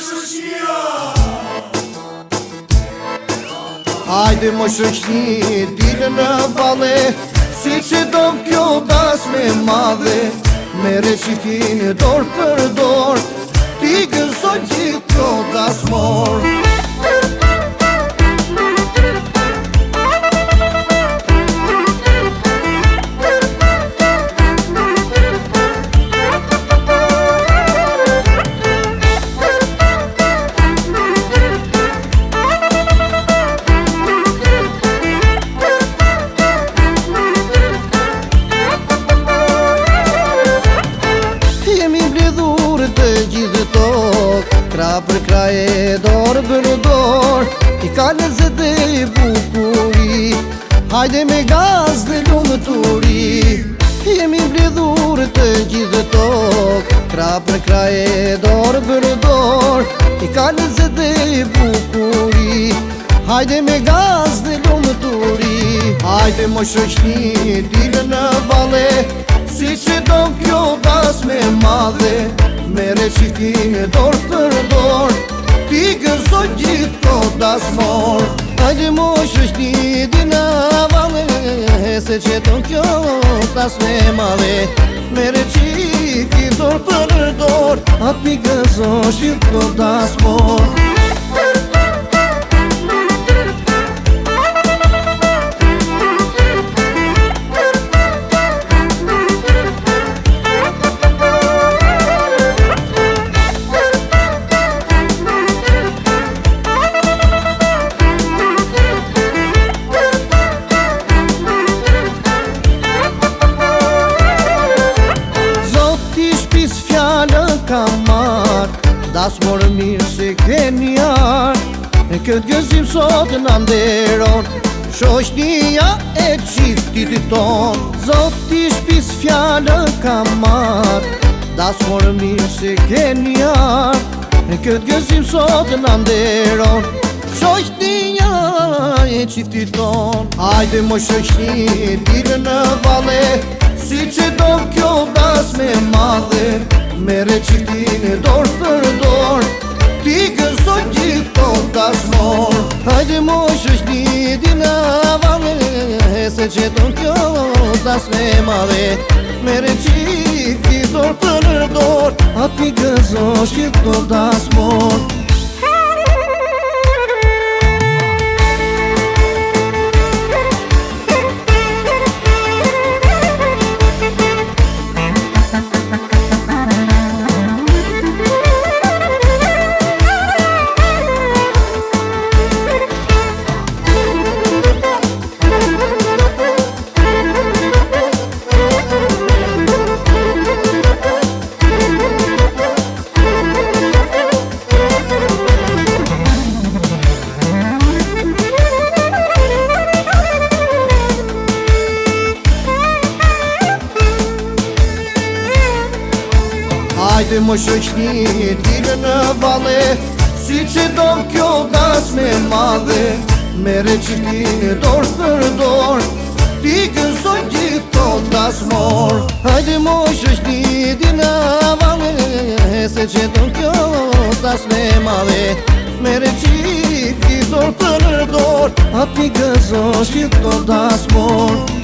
shoqnia. Hajde mo shoqni, dilë në valle, si që do kjo das me madhe. Mere qitin dorë për dorë, ti gëzo gjithë kjo das morë. Kra për kraje, dorë për dorë, i ka lezet dhe i bukuri. Hajde me gaz dhe lumë turi, jemi mbledhur të gjithë tokë. Kra për kraje, dorë për dorë, i ka lezet dhe i bukuri. Hajde me gaz dhe lumë turi. Hajde mo shoqni, dilë në valle, si që do kjo das me madhe. Mere qitin dorë për dorë, ti gëzo gjithë to das morë. Hajde mo shoqni, di në valle, se që do kjo das me madhe. Mere qitin dorë për dorë, aty gëzo gjithë to das morë. Ka marrë, das morë mirë se keni arë. Në këtë gëzim sot në nderon, shoqnia e qiftit ton. Zoti shpis fjallë ka marrë, das morë mirë se keni arë. Në këtë gëzim sot në nderon, shoqnia e qiftit ton. Hajde mo shoqni, dilë në valle, si që do kjo das me madhe. Mere qitin dorë për dorë, ti gëzo gjithë to das morë. Hajde mo shoqni, di në valle, se që do kjo das me madhe. Mere qitin dorë për dorë, aty gëzo gjithë to das morë. Hajde mo shoqni, dilë në valle, si që do kjo das me madhe. Mere qitin dorë për dorë, ti gëzo gjithë to das morë. Hajde mo shoqni, di në valle, se që do kjo das me madhe. Mere qitin dorë për dorë, aty gëzo gjithë to das morë.